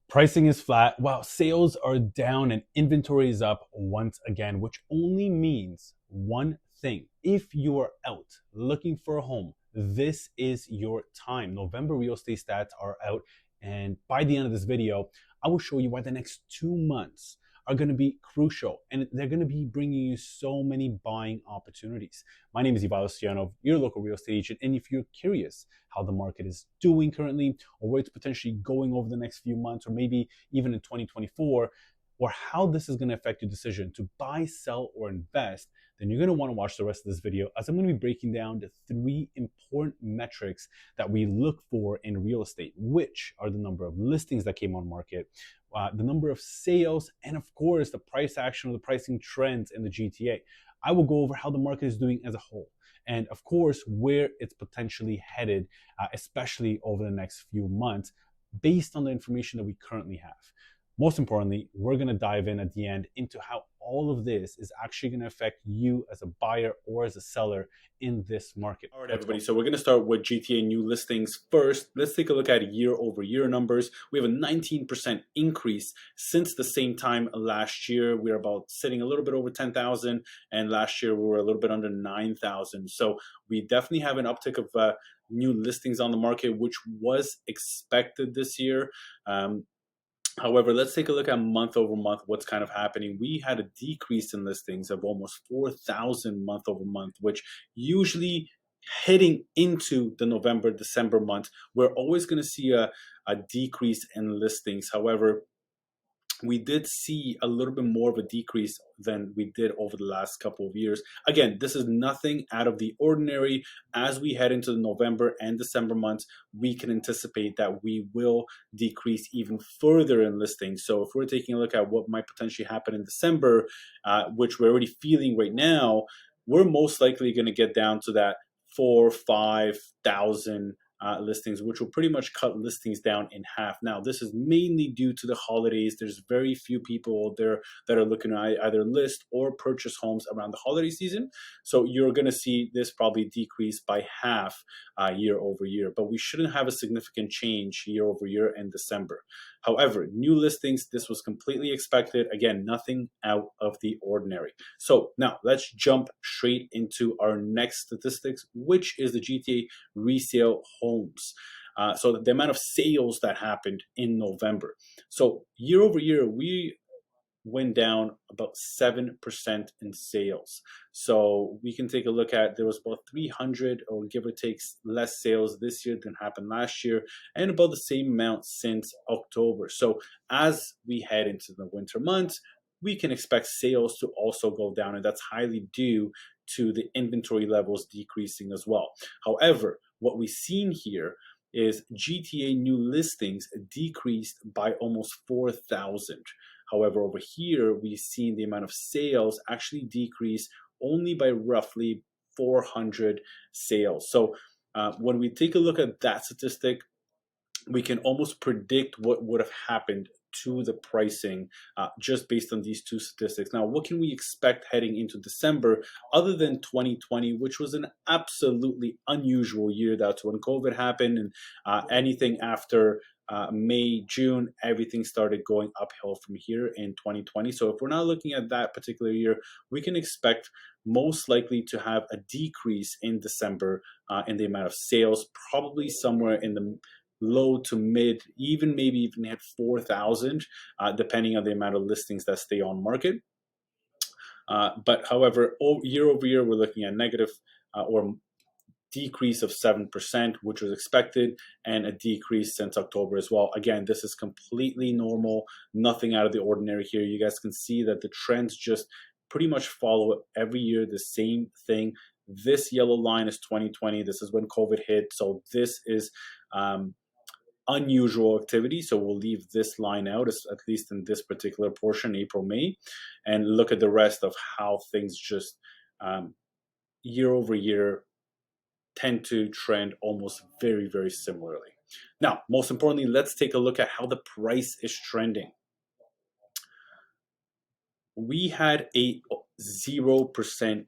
Pricing is flat while sales are down and inventory is up once again, which only means one thing. If you are out looking for a home, this is your time. November real estate stats are out, and by the end of this video, I will show you why the next 2 months are going to be crucial, and they're going to be bringing you so many buying opportunities. My name is Ivaylo Stoyanov, your local real estate agent, and if you're curious how the market is doing currently, or where it's potentially going over the next few months, or maybe even in 2024, or how this is going to affect your decision to buy, sell, or invest, then you're going to want to watch the rest of this video, as I'm going to be breaking down the 3 important metrics that we look for in real estate, which are the number of listings that came on market, the number of sales, and of course, the price action or the pricing trends in the GTA. I will go over how the market is doing as a whole, and of course, where it's potentially headed, especially over the next few months, based on the information that we currently have. Most importantly, we're going to dive in at the end into how all of this is actually going to affect you as a buyer or as a seller in this market. All right, everybody. So we're going to start with GTA new listings first. Let's take a look at year-over-year numbers. We have a 19% increase since the same time last year. We're about sitting a little bit over 10,000, and last year we were a little bit under 9,000. So we definitely have an uptick of new listings on the market, which was expected this year. However, let's take a look at month over month, what's kind of happening. We had a decrease in listings of almost 4,000 month over month, which usually heading into the November, December month, we're always going to see a decrease in listings. However, we did see a little bit more of a decrease than we did over the last couple of years. Again, this is nothing out of the ordinary. As we head into the November and December months, we can anticipate that we will decrease even further in listings. So if we're taking a look at what might potentially happen in December, which we're already feeling right now, we're most likely going to get down to that 4,000-5,000 listings, which will pretty much cut listings down in half. Now, this is mainly due to the holidays. There's very few people there that are looking to either list or purchase homes around the holiday season. So you're going to see this probably decrease by half year over year, but we shouldn't have a significant change year over year in December. However, new listings, this was completely expected. Again, nothing out of the ordinary. So now let's jump straight into our next statistics, which is the GTA resale homes. So the amount of sales that happened in November. So year over year, we went down about 7% in sales. So we can take a look at, there was about 300 or give or take less sales this year than happened last year, and about the same amount since October. So as we head into the winter months, we can expect sales to also go down, and that's highly due to the inventory levels decreasing as well. However, what we've seen here is GTA new listings decreased by almost 4,000. However, over here, we've seen the amount of sales actually decrease only by roughly 400 sales. So when we take a look at that statistic, we can almost predict what would have happened to the pricing just based on these two statistics. Now, what can we expect heading into December other than 2020, which was an absolutely unusual year? That's when COVID happened, and anything after May, June, everything started going uphill from here in 2020. So if we're not looking at that particular year, we can expect most likely to have a decrease in December in the amount of sales, probably somewhere in the low to mid, maybe even at 4,000, depending on the amount of listings that stay on market. But however, year over year, we're looking at negative or decrease of 7%, which was expected, and a decrease since October as well. Again, this is completely normal, nothing out of the ordinary here. You guys can see that the trends just pretty much follow every year the same thing. This yellow line is 2020. This is when COVID hit. So this is unusual activity. So we'll leave this line out, at least in this particular portion, April, May, and look at the rest of how things just year over year tend to trend almost very, very similarly. Now, most importantly, let's take a look at how the price is trending. We had a 0%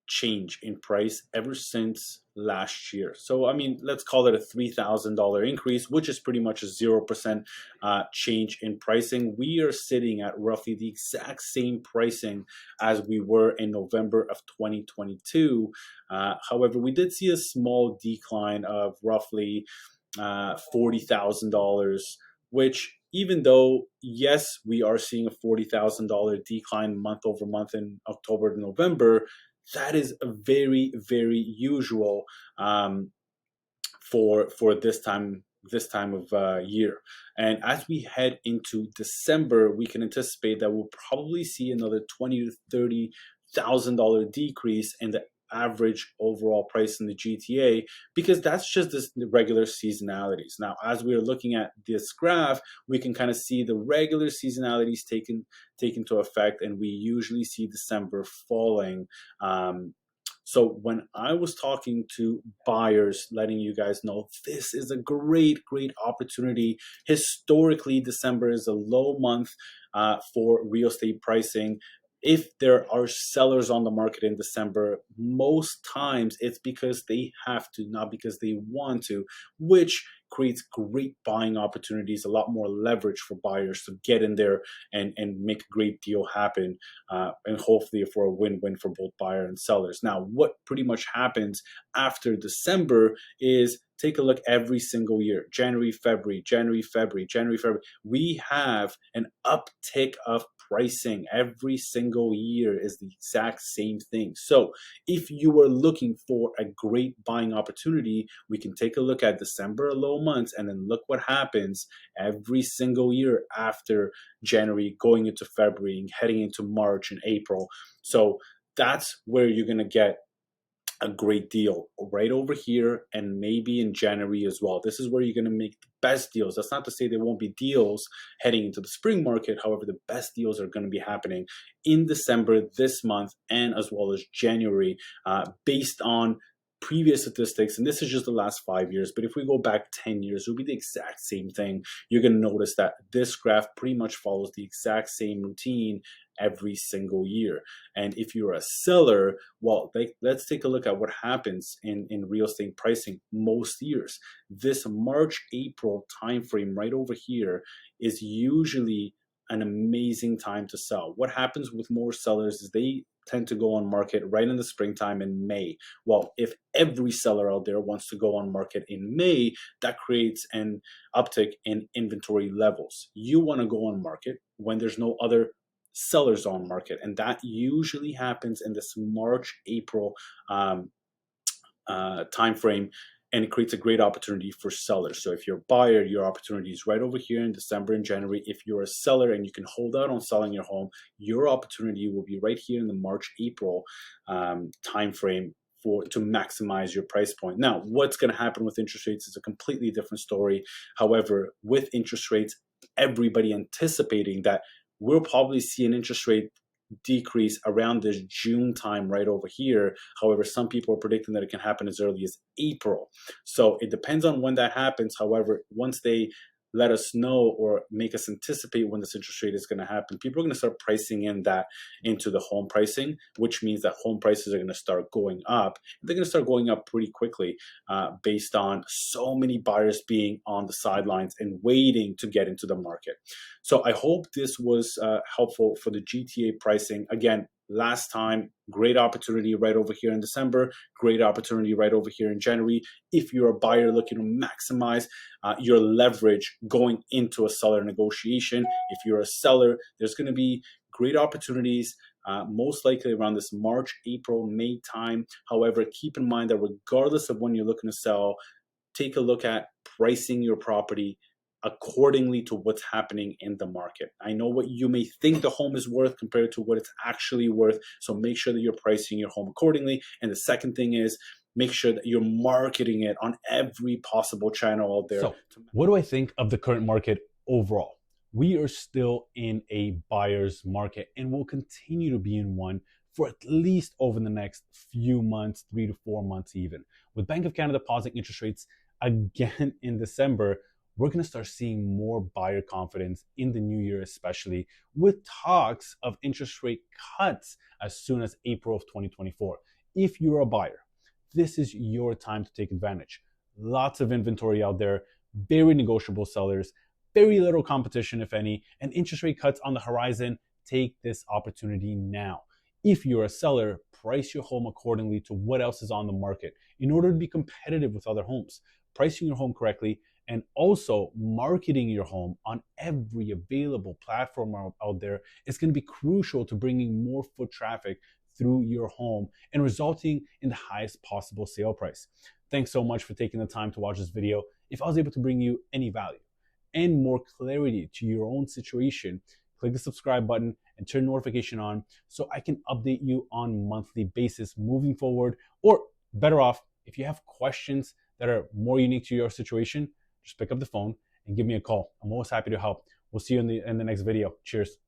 change in price ever since last year. So, I mean, let's call it a $3,000 increase, which is pretty much a 0% change in pricing. We are sitting at roughly the exact same pricing as we were in November of 2022. However, we did see a small decline of roughly $40,000, which, even though, yes, we are seeing a $40,000 decline month over month in October to November, that is a very, very usual for this time of year. And as we head into December, we can anticipate that we'll probably see another $20,000 to $30,000 decrease in the average overall price in the GTA, because that's just the regular seasonalities. Now, as we are looking at this graph, we can kind of see the regular seasonalities taken into effect, and we usually see December falling. So when I was talking to buyers, letting you guys know this is a great opportunity. Historically, December is a low month for real estate pricing. If there are sellers on the market in December, most times it's because they have to, not because they want to, which creates great buying opportunities, a lot more leverage for buyers to get in there and make a great deal happen, and hopefully for a win-win for both buyer and sellers. Now, what pretty much happens after December is, take a look every single year, January, February, we have an uptick of pricing. Every single year is the exact same thing. So if you are looking for a great buying opportunity, we can take a look at December, low months, and then look what happens every single year after January, going into February, and heading into March and April. So that's where you're going to get a great deal right over here, and maybe in January as well. This is where you're going to make the best deals. That's not to say there won't be deals heading into the spring market. However, the best deals are going to be happening in December, this month, and as well as January, based on previous statistics. And this is just the last 5 years, but if we go back 10 years, it'll be the exact same thing. You're going to notice that this graph pretty much follows the exact same routine every single year. And if you're a seller, well, let's take a look at what happens in real estate pricing most years. This March, April timeframe right over here is usually an amazing time to sell. What happens with more sellers is they tend to go on market right in the springtime in May. Well, if every seller out there wants to go on market in May, that creates an uptick in inventory levels. You want to go on market when there's no other sellers on market, and that usually happens in this March, April time frame, and it creates a great opportunity for sellers. So if you're a buyer, your opportunity is right over here in December and January. If you're a seller and you can hold out on selling your home, your opportunity will be right here in the March, April time frame to maximize your price point. Now, what's going to happen with interest rates is a completely different story. However, with interest rates, everybody anticipating that we'll probably see an interest rate decrease around this June time right over here. However, some people are predicting that it can happen as early as April. So it depends on when that happens. However, once they let us know or make us anticipate when this interest rate is going to happen, people are going to start pricing in that into the home pricing, which means that home prices are going to start going up. They're going to start going up pretty quickly based on so many buyers being on the sidelines and waiting to get into the market. So I hope this was helpful for the GTA pricing. Again, last time, great opportunity right over here in December, great opportunity right over here in January. If you're a buyer looking to maximize your leverage going into a seller negotiation, if you're a seller, there's going to be great opportunities, most likely around this March, April, May time. However, keep in mind that regardless of when you're looking to sell, take a look at pricing your property accordingly to what's happening in the market. I know what you may think the home is worth compared to what it's actually worth, so make sure that you're pricing your home accordingly. And the second thing is, make sure that you're marketing it on every possible channel out there. So, what do I think of the current market overall? We are still in a buyer's market and will continue to be in one for at least over the next few months, 3 to 4 months even. With Bank of Canada pausing interest rates again in December, we're going to start seeing more buyer confidence in the new year, especially with talks of interest rate cuts as soon as April of 2024. if you're a buyer, this is your time to take advantage. Lots of inventory out there, very negotiable sellers, very little competition, if any, and interest rate cuts on the horizon. Take this opportunity now. If you're a seller, price your home accordingly to what else is on the market in order to be competitive with other homes. Pricing your home correctly and also marketing your home on every available platform out there is going to be crucial to bringing more foot traffic through your home and resulting in the highest possible sale price. Thanks so much for taking the time to watch this video. If I was able to bring you any value and more clarity to your own situation, click the subscribe button and turn notification on so I can update you on a monthly basis moving forward. Or better off, if you have questions that are more unique to your situation, just pick up the phone and give me a call. I'm always happy to help. We'll see you in the next video. Cheers.